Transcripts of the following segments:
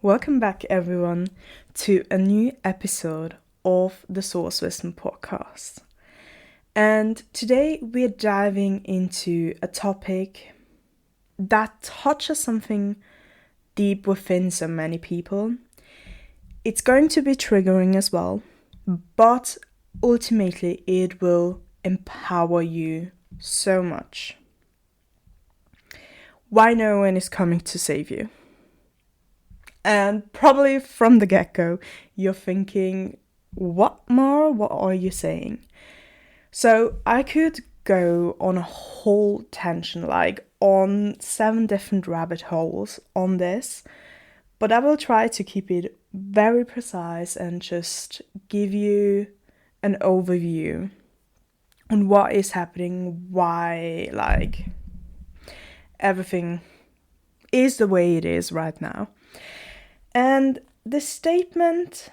Welcome back, everyone, to a new episode of the Source Wisdom podcast. And today we're diving into a topic that touches something deep within so many people. It's going to be triggering as well, but ultimately it will empower you so much. Why no one is coming to save you? And probably from the get-go, you're thinking, what, Mara? What are you saying? So I could go on a whole tangent, like on 7 different rabbit holes on this, but I will try to keep it very precise and just give you an overview on what is happening, why, everything is the way it is right now. And the statement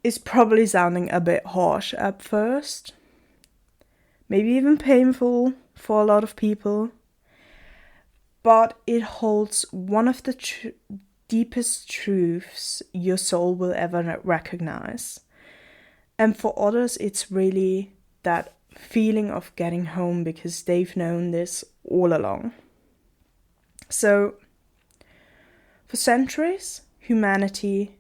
is probably sounding a bit harsh at first, maybe even painful for a lot of people, but it holds one of the deepest truths your soul will ever recognize. And for others, it's really that feeling of getting home because they've known this all along. So, for centuries, humanity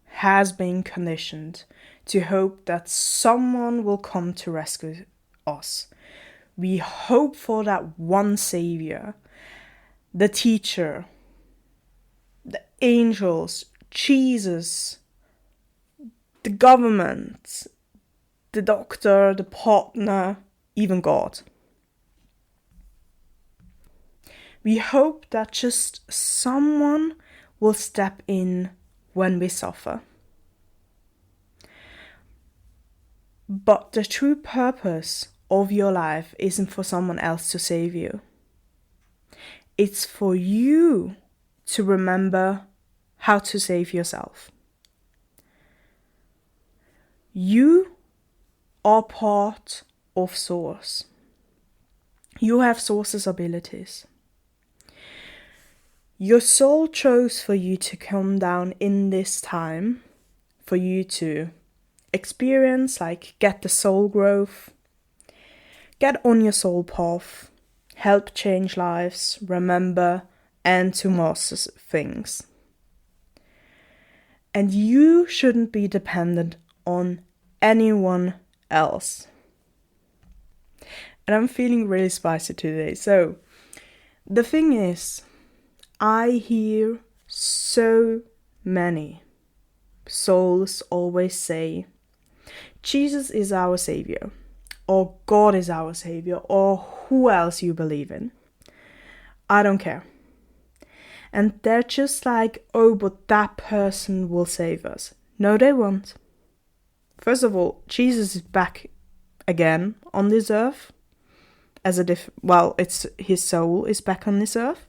has been conditioned to hope that someone will come to rescue us. We hope for that one savior, the teacher, the angels, Jesus, the government, the doctor, the partner, even God. We hope that just someone will step in when we suffer. But the true purpose of your life isn't for someone else to save you. It's for you to remember how to save yourself. You are part of Source. You have Source's abilities. Your soul chose for you to come down in this time, for you to experience, get the soul growth, get on your soul path, help change lives, remember, and to master things. And you shouldn't be dependent on anyone else. And I'm feeling really spicy today. So, the thing is, I hear so many souls always say, Jesus is our savior, or God is our savior, or who else you believe in. I don't care. And they're just like, oh, but that person will save us. No, they won't. First of all, Jesus is back again on this earth. It's his soul is back on this earth.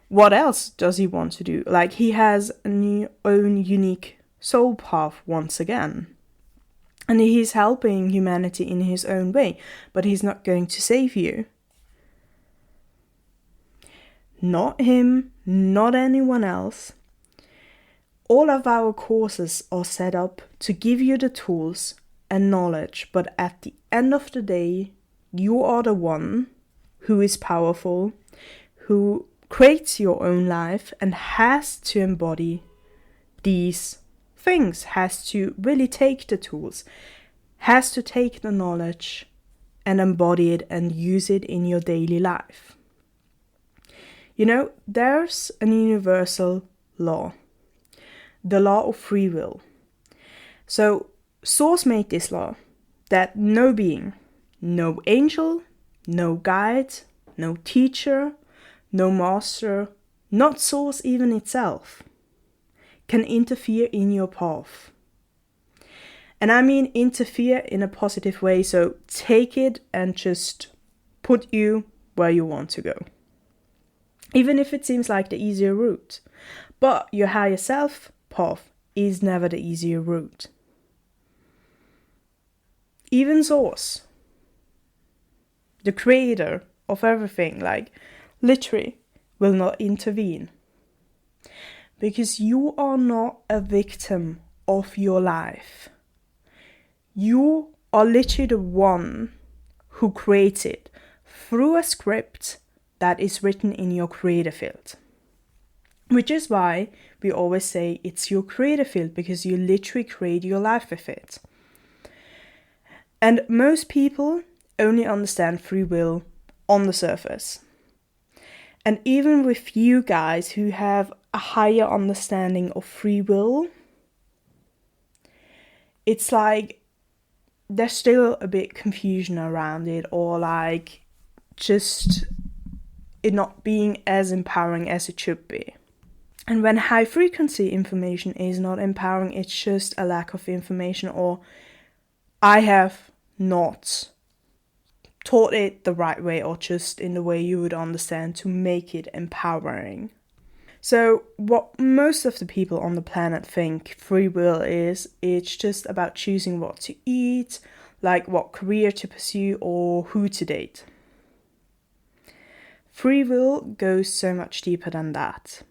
What else does he want to do? He has a own unique soul path once again. And he's helping humanity in his own way. But he's not going to save you. Not him, not anyone else. All of our courses are set up to give you the tools and knowledge. But at the end of the day, you are the one who is powerful, who creates your own life and has to embody these things, has to really take the tools, has to take the knowledge and embody it and use it in your daily life. You know, there's an universal law, the law of free will. So, Source made this law that no being, no angel, no guide, no teacher, no master, not Source even itself, can interfere in your path. And I mean interfere in a positive way, so take it and just put you where you want to go. Even if it seems like the easier route. But your higher self path is never the easier route. Even Source, the creator of everything, literally will not intervene. Because you are not a victim of your life. You are literally the one who creates it through a script that is written in your creative field. Which is why we always say it's your creative field, because you literally create your life with it. And most people only understand free will on the surface. And even with you guys who have a higher understanding of free will, it's like there's still a bit confusion around it, or like just it not being as empowering as it should be. And when high frequency information is not empowering, it's just a lack of information, or I have not taught it the right way, or just in the way you would understand to make it empowering. So what most of the people on the planet think free will is, it's just about choosing what to eat, like what career to pursue or who to date. Free will goes so much deeper than that.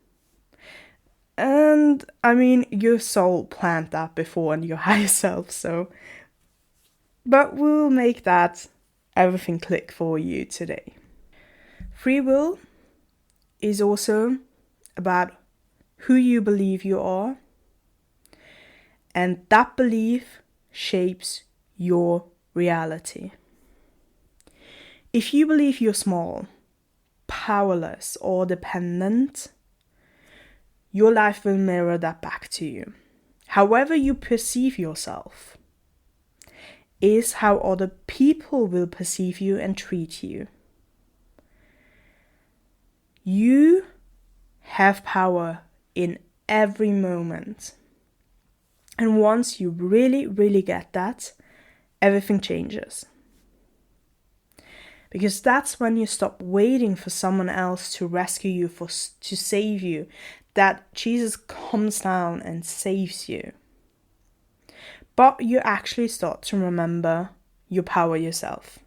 And I mean, your soul planned that before, and your higher self, so. But we'll make that everything click for you today. Free will is also about who you believe you are, and that belief shapes your reality. If you believe you're small, powerless, or dependent, your life will mirror that back to you. However you perceive yourself is how other people will perceive you and treat you. You have power in every moment. And once you really, really get that, everything changes. Because that's when you stop waiting for someone else to rescue you, to save you, that Jesus comes down and saves you. But you actually start to remember your power yourself.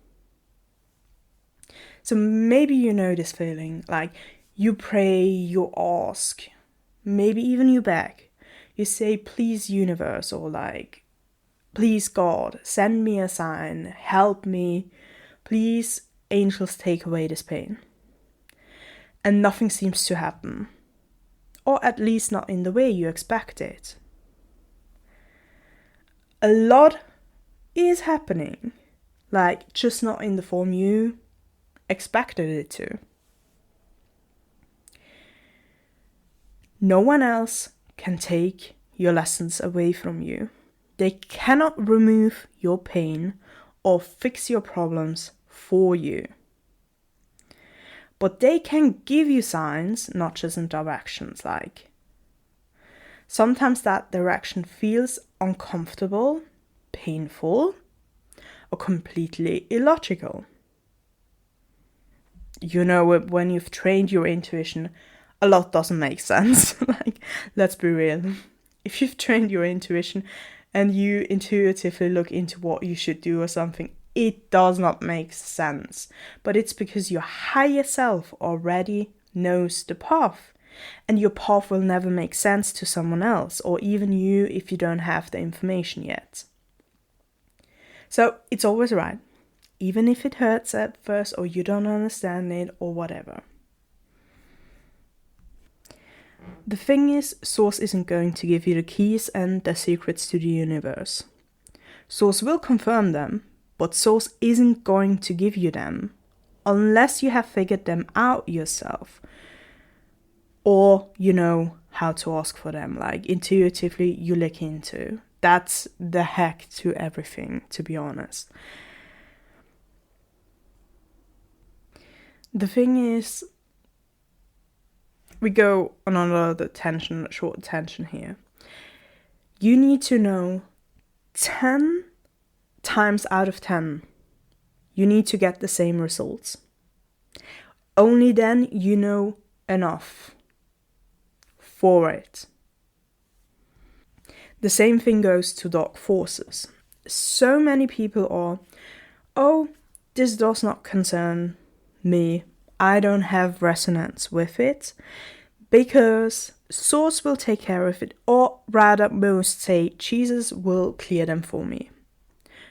So maybe you know this feeling, like you pray, you ask, maybe even you beg. You say, please universe, or like, please God, send me a sign, help me, please angels take away this pain. And nothing seems to happen. Or at least not in the way you expect it. A lot is happening, like just not in the form you expected it to. No one else can take your lessons away from you. They cannot remove your pain or fix your problems for you. But they can give you signs, nudges and directions, like sometimes that direction feels uncomfortable, painful, or completely illogical. You know, when you've trained your intuition, a lot doesn't make sense. Like, let's be real. If you've trained your intuition and you intuitively look into what you should do or something, it does not make sense. But it's because your higher self already knows the path. And your path will never make sense to someone else, or even you if you don't have the information yet. So it's always right, even if it hurts at first, or you don't understand it, or whatever. The thing is, Source isn't going to give you the keys and the secrets to the universe. Source will confirm them, but Source isn't going to give you them unless you have figured them out yourself, or you know how to ask for them, like intuitively you look into. That's the hack to everything, to be honest. The thing is, we go on another short tangent here. You need to know 10 times out of 10, you need to get the same results. Only then you know enough for it. The same thing goes to dark forces. So many people are, oh, this does not concern me. I don't have resonance with it. because Source will take care of it, or rather most say Jesus will clear them for me.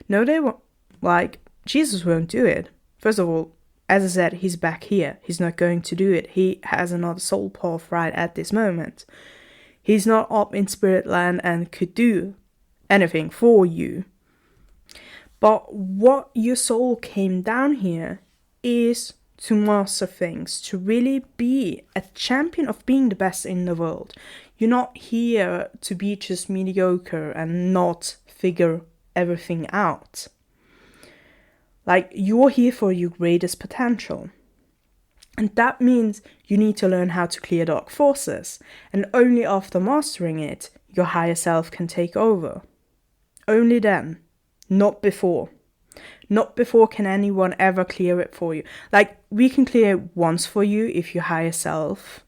No, they won't. Like, Jesus won't do it. First of all, as I said, he's back here. He's not going to do it. He has another soul path right at this moment. He's not up in spirit land and could do anything for you. But what your soul came down here is to master things, to really be a champion of being the best in the world. You're not here to be just mediocre and not figure everything out. Like, you're here for your greatest potential. And that means you need to learn how to clear dark forces. And only after mastering it, your higher self can take over. Only then. Not before. Not before can anyone ever clear it for you. Like, we can clear it once for you if your higher self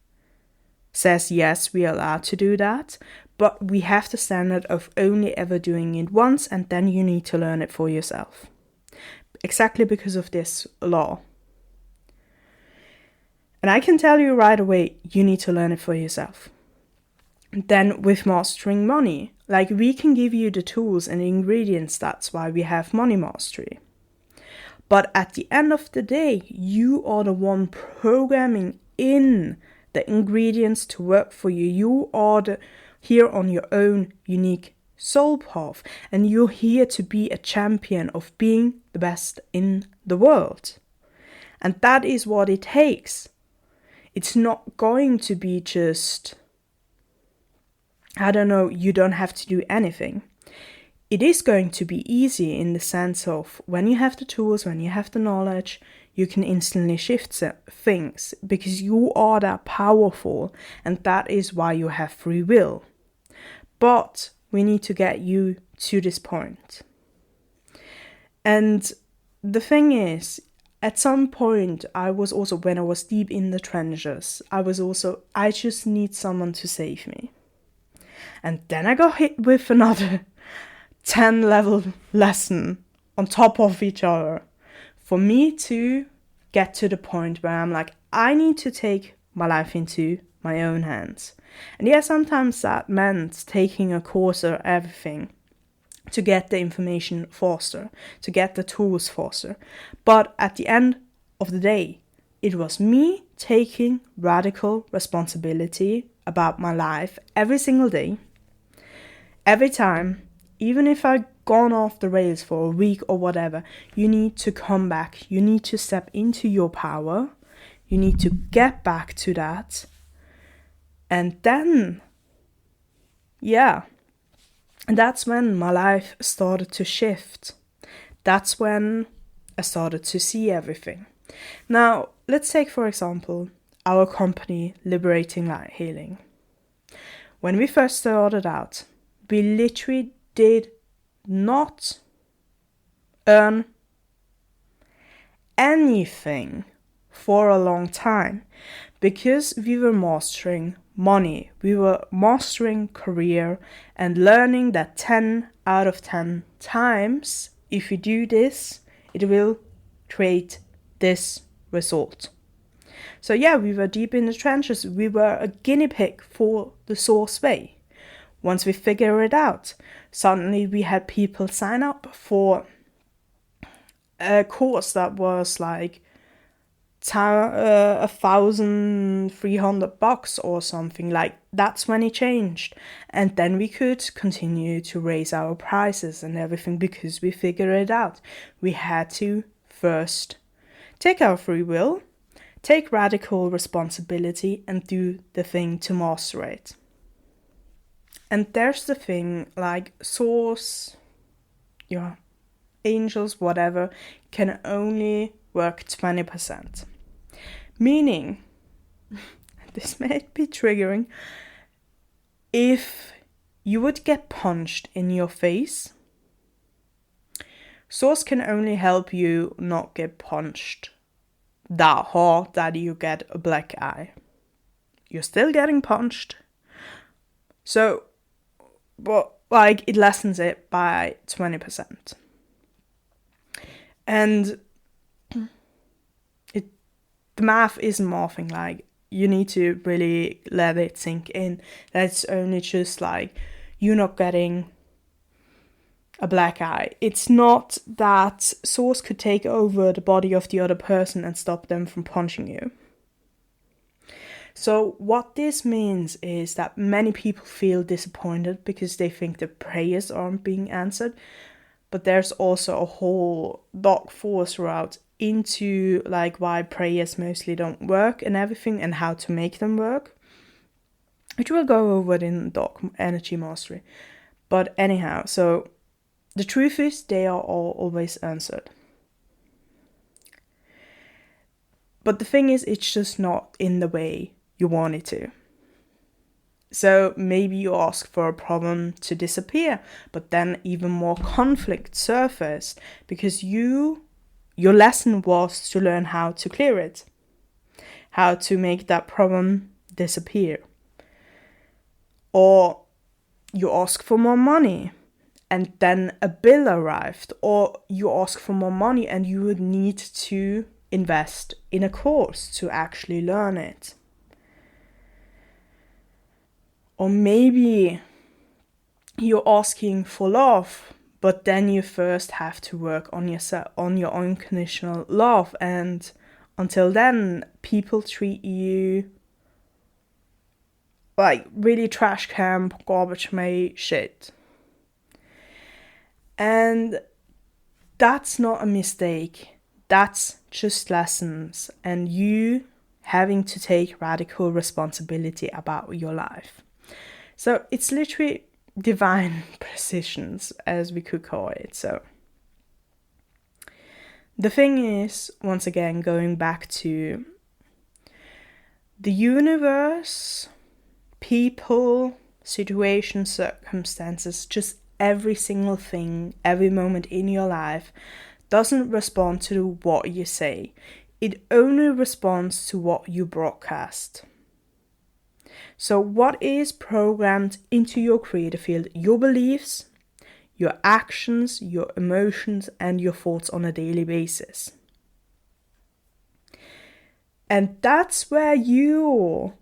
says yes, we are allowed to do that. But we have the standard of only ever doing it once, and then you need to learn it for yourself. Exactly because of this law. And I can tell you right away, you need to learn it for yourself. Then with mastering money, like, we can give you the tools and the ingredients, that's why we have money mastery. But at the end of the day, you are the one programming in the ingredients to work for you. You are here on your own unique soul path, and you're here to be a champion of being the best in the world. And that is what it takes. It's not going to be just, I don't know, you don't have to do anything. It is going to be easy in the sense of when you have the tools, when you have the knowledge, you can instantly shift things because you are that powerful, and that is why you have free will. But we need to get you to this point. And the thing is, at some point, I was also, when I was deep in the trenches, I just need someone to save me. And then I got hit with another 10 level lesson on top of each other for me to get to the point where I'm like, I need to take my life into my own hands. And yeah, sometimes that meant taking a course or everything to get the information faster, to get the tools faster. But at the end of the day, it was me taking radical responsibility about my life every single day, every time. Even if I've gone off the rails for a week or whatever, you need to come back. You need to step into your power. You need to get back to that. And then, yeah, that's when my life started to shift. That's when I started to see everything. Now, let's take, for example, our company, Liberating Light Healing. When we first started out, we literally did not earn anything for a long time because we were mastering money, we were mastering career and learning that 10 out of 10 times, if you do this, it will create this result. So yeah, we were deep in the trenches. We were a guinea pig for the source way. Once we figure it out, suddenly we had people sign up for a course that was like $1,300 or something. Like, that's when it changed. And then we could continue to raise our prices and everything because we figured it out. We had to first take our free will, take radical responsibility, and do the thing to master it. And there's the thing, like, source, your angels, whatever, can only work 20%. Meaning, this may be triggering, if you would get punched in your face, source can only help you not get punched that hard that you get a black eye. You're still getting punched. So, but like, it lessens it by 20%. And the math isn't morphing. Like, you need to really let it sink in. That's only just like you not getting a black eye. It's not that Source could take over the body of the other person and stop them from punching you. So what this means is that many people feel disappointed because they think their prayers aren't being answered. But there's also a whole dark force route into like why prayers mostly don't work and everything and how to make them work, which we'll go over in Dark Energy Mastery. But anyhow, so the truth is they are all always answered. But the thing is, it's just not in the way you want it to. So maybe you ask for a problem to disappear, but then even more conflict surfaced because your lesson was to learn how to clear it, how to make that problem disappear. Or you ask for more money and then a bill arrived, or you ask for more money and you would need to invest in a course to actually learn it. Or maybe you're asking for love, but then you first have to work on yourself, on your unconditional love, and until then, people treat you like really trash can, garbage made shit. And that's not a mistake. That's just lessons and you having to take radical responsibility about your life. So it's literally divine precisions, as we could call it. So the thing is, once again, going back to the universe, people, situations, circumstances, just every single thing, every moment in your life doesn't respond to what you say. It only responds to what you broadcast. So what is programmed into your creative field? Your beliefs, your actions, your emotions, and your thoughts on a daily basis. And that's where your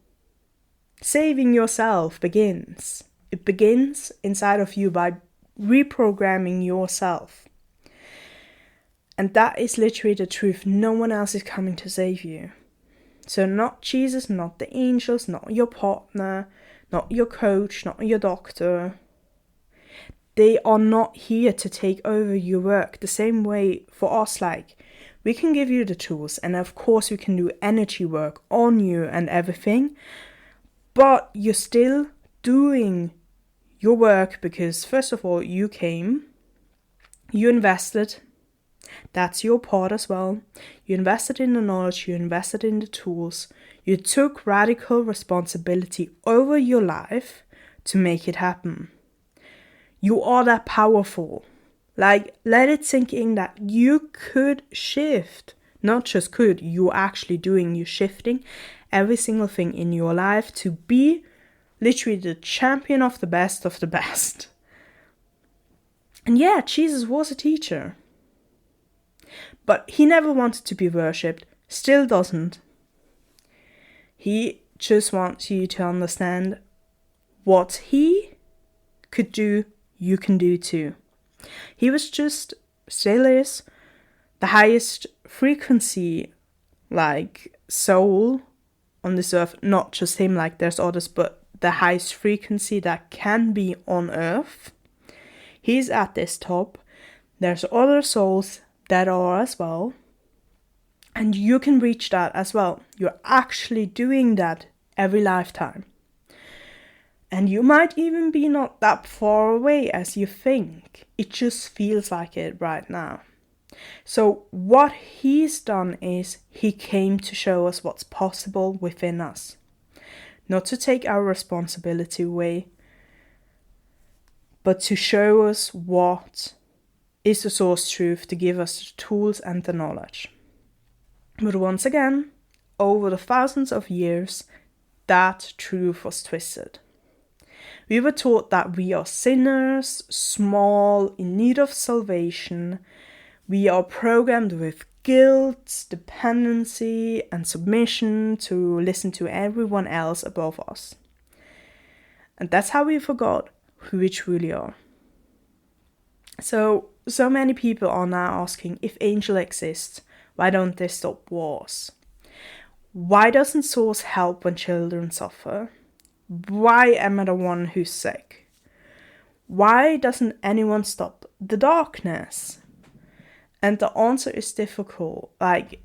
saving yourself begins. It begins inside of you by reprogramming yourself. And that is literally the truth. No one else is coming to save you. So not Jesus, not the angels, not your partner, not your coach, not your doctor. They are not here to take over your work. The same way for us, like, we can give you the tools and of course we can do energy work on you and everything. But you're still doing your work because first of all, you came, you invested. That's your part as well. You invested in the knowledge, you invested in the tools. You took radical responsibility over your life to make it happen. You are that powerful. Like, let it sink in that you could shift. Not just could, you're actually doing, you're shifting every single thing in your life to be literally the champion of the best of the best. And yeah, Jesus was a teacher. But he never wanted to be worshipped, still doesn't. He just wants you to understand what he could do, you can do too. He was just, still is, the highest frequency, like, soul on this earth. Not just him, like, there's others, but the highest frequency that can be on earth. He's at this top. There's other souls that are as well. And you can reach that as well. You're actually doing that every lifetime. And you might even be not that far away as you think. It just feels like it right now. So what he's done is he came to show us what's possible within us. Not to take our responsibility away, but to show us what is the source truth, to give us the tools and the knowledge. But once again, over the thousands of years, that truth was twisted. We were taught that we are sinners, small, in need of salvation. We are programmed with guilt, dependency, and submission to listen to everyone else above us. And that's how we forgot who we truly are. So many people are now asking, if angels exist, why don't they stop wars? Why doesn't Source help when children suffer? Why am I the one who's sick? Why doesn't anyone stop the darkness? And the answer is difficult. Like,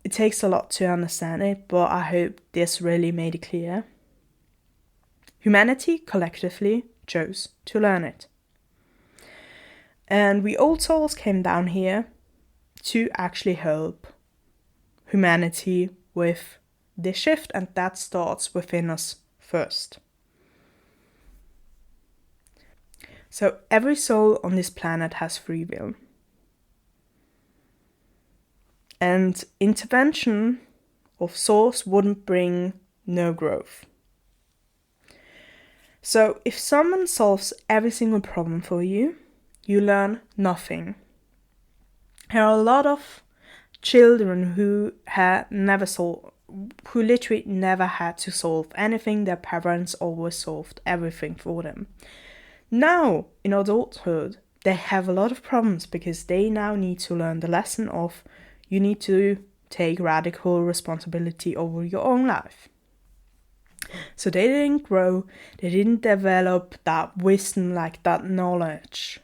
it takes a lot to understand it, but I hope this really made it clear. Humanity collectively chose to learn it. And we old souls came down here to actually help humanity with this shift, and that starts within us first. So every soul on this planet has free will. And intervention of Source wouldn't bring no growth. So if someone solves every single problem for you, you learn nothing. There are a lot of children who literally never had to solve anything. Their parents always solved everything for them. Now, in adulthood, they have a lot of problems because they now need to learn the lesson of you need to take radical responsibility over your own life. So they didn't grow, they didn't develop that wisdom, like that knowledge,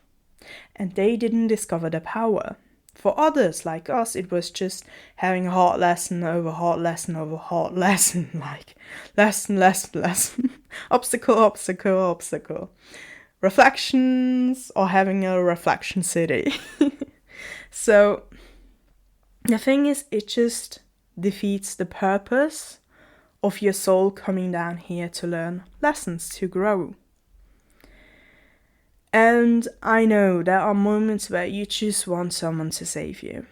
and they didn't discover the power. For others like us, it was just having a hard lesson over hard lesson over hard lesson, like lesson, obstacle, reflections, or having a reflection city. So the thing is, it just defeats the purpose of your soul coming down here to learn lessons, to grow. And I know there are moments where you just want someone to save you.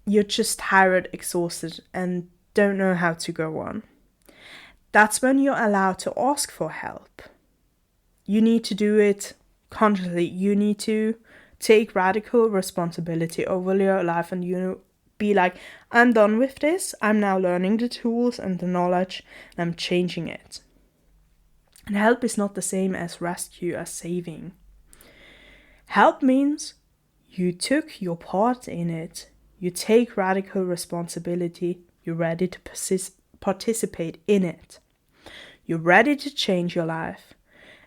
You're just tired, exhausted, and don't know how to go on. That's when you're allowed to ask for help. You need to do it consciously. You need to take radical responsibility over your life, and be like, I'm done with this. I'm now learning the tools and the knowledge, and I'm changing it. And help is not the same as rescue, as saving. Help means you took your part in it. You take radical responsibility. You're ready to participate in it. You're ready to change your life.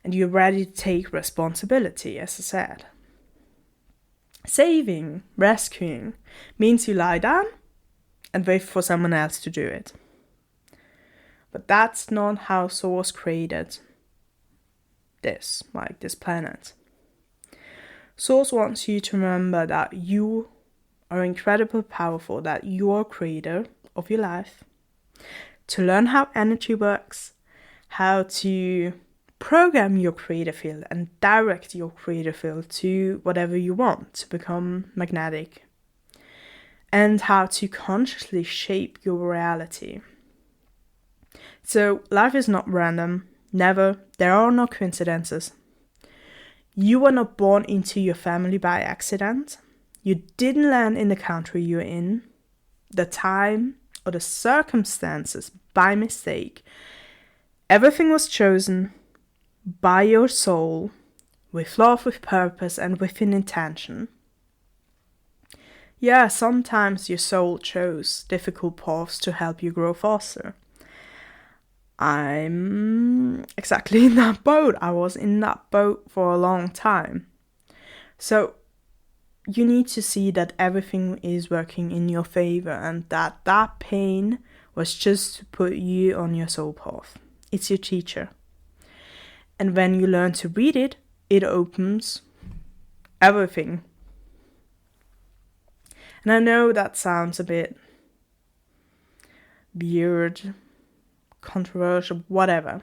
And you're ready to take responsibility, as I said. Saving, rescuing, means you lie down and wait for someone else to do it. But that's not how Source created this planet. Source wants you to remember that you are incredibly powerful, that you are creator of your life. To learn how energy works, how to program your creative field and direct your creative field to whatever you want to become magnetic, and how to consciously shape your reality. So life is not random, never. There are no coincidences. You were not born into your family by accident. You didn't land in the country you're in, the time, or the circumstances by mistake. Everything was chosen by your soul, with love, with purpose, and with an intention. Yeah, sometimes your soul chose difficult paths to help you grow faster. I'm exactly in that boat. I was in that boat for a long time. So you need to see that everything is working in your favor, and that pain was just to put you on your soul path. It's your teacher. And when you learn to read it, it opens everything. And I know that sounds a bit weird, controversial, whatever.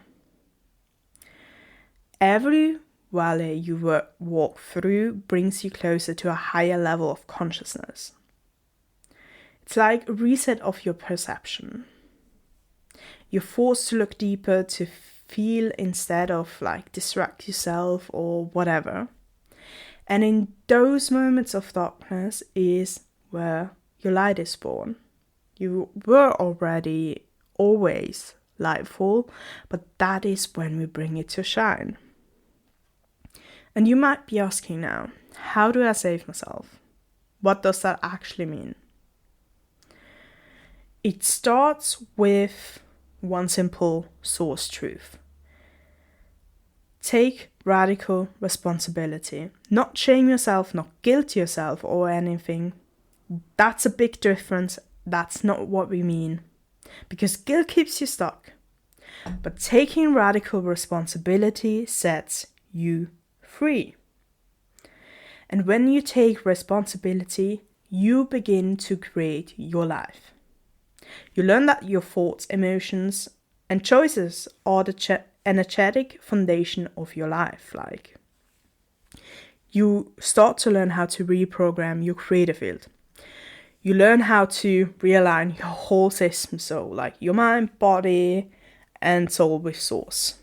Every valley you walk through brings you closer to a higher level of consciousness. It's like a reset of your perception. You're forced to look deeper, to feel instead of distract yourself or whatever. And in those moments of darkness is where your light is born. You were already always lightful, but that is when we bring it to shine. And you might be asking now, how do I save myself? What does that actually mean? It starts with one simple source truth. Take radical responsibility. Not shame yourself, not guilt yourself or anything. That's a big difference. That's not what we mean. Because guilt keeps you stuck. But taking radical responsibility sets you free. And when you take responsibility, you begin to create your life. You learn that your thoughts, emotions, and choices are the energetic foundation of your life. Like, you start to learn how to reprogram your creative field. You learn how to realign your whole system, so like your mind, body, and soul with source.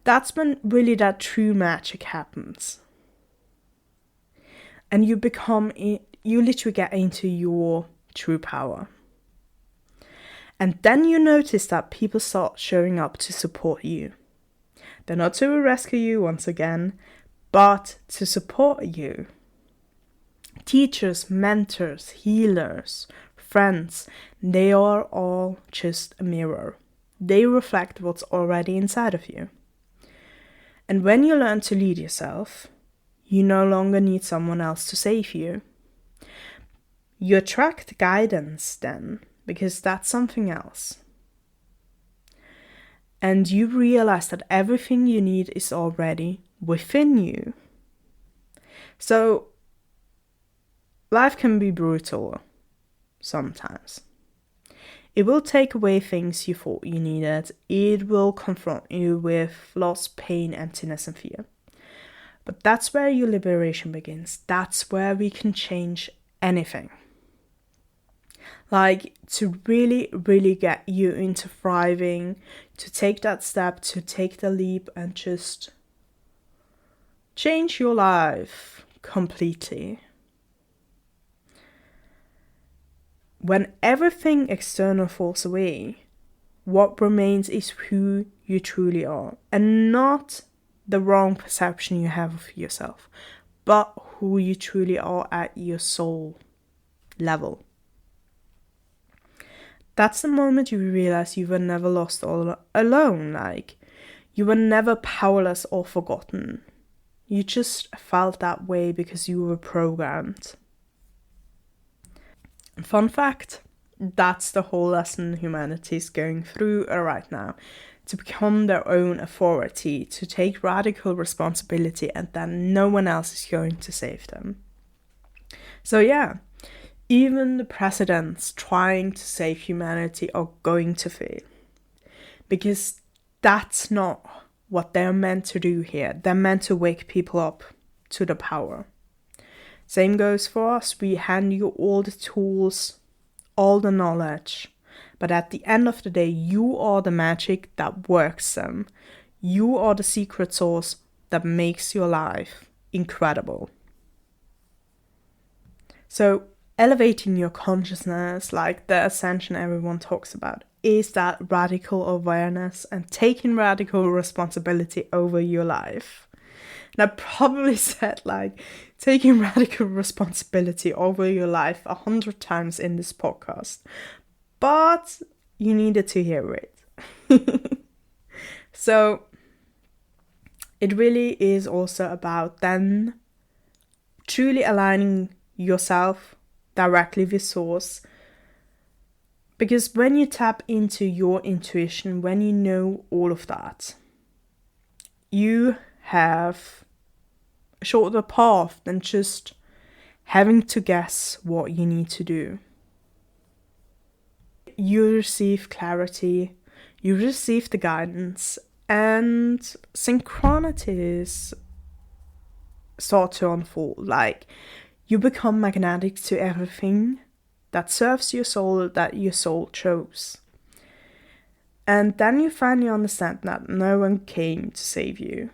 That's when really that true magic happens. And you literally get into your true power. And then you notice that people start showing up to support you. They're not to rescue you once again, but to support you. Teachers, mentors, healers, friends, they are all just a mirror. They reflect what's already inside of you. And when you learn to lead yourself, you no longer need someone else to save you. You attract guidance then, because that's something else. And you realize that everything you need is already within you. So, life can be brutal sometimes. It will take away things you thought you needed. It will confront you with loss, pain, emptiness, and fear. But that's where your liberation begins. That's where we can change anything. Like, to really, really get you into thriving, to take that step, to take the leap and just change your life completely. When everything external falls away, what remains is who you truly are, and not the wrong perception you have of yourself, but who you truly are at your soul level. That's the moment you realize you were never lost all alone, like you were never powerless or forgotten. You just felt that way because you were programmed. Fun fact, that's the whole lesson humanity is going through right now. To become their own authority, to take radical responsibility, and then no one else is going to save them. So yeah, even the presidents trying to save humanity are going to fail. Because that's not what they're meant to do here. They're meant to wake people up to the power. Same goes for us. We hand you all the tools, all the knowledge. But at the end of the day, you are the magic that works them. You are the secret sauce that makes your life incredible. So, elevating your consciousness, like the ascension everyone talks about, is that radical awareness and taking radical responsibility over your life. And I probably said like taking radical responsibility over your life 100 times in this podcast, but you needed to hear it. So it really is also about then truly aligning yourself directly with source. Because when you tap into your intuition, when you know all of that, you have a shorter path than just having to guess what you need to do. You receive clarity, you receive the guidance, and synchronicities start to unfold. Like, you become magnetic to everything that serves your soul, that your soul chose. And then you finally understand that no one came to save you.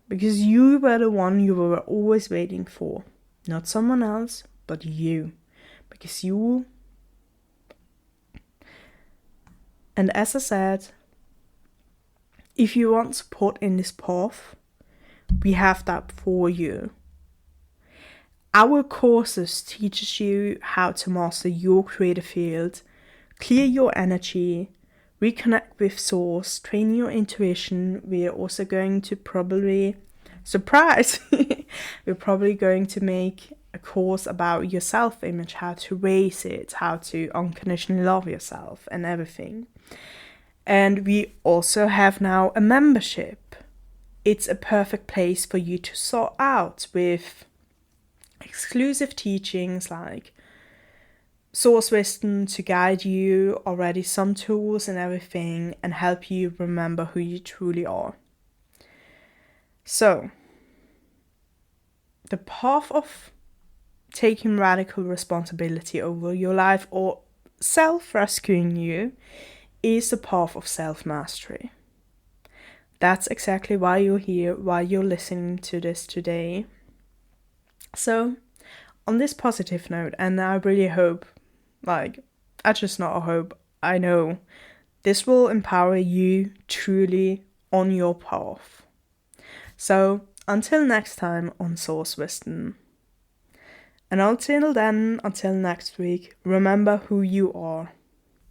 Because you were the one you were always waiting for. Not someone else, but you. Because you, and as I said, if you want support in this path, we have that for you. Our courses teaches you how to master your creative field, clear your energy, reconnect with source, train your intuition. We are also going to probably, surprise, we're probably going to make a course about your self-image, how to raise it, how to unconditionally love yourself and everything. And we also have now a membership. It's a perfect place for you to sort out with exclusive teachings like source wisdom to guide you, already some tools and everything, and help you remember who you truly are. So, the path of taking radical responsibility over your life or self-rescuing you is the path of self-mastery. That's exactly why you're here, why you're listening to this today. So, on this positive note, and I really hope, I know, this will empower you truly on your path. So, until next time on Source Wisdom. And until then, until next week, remember who you are.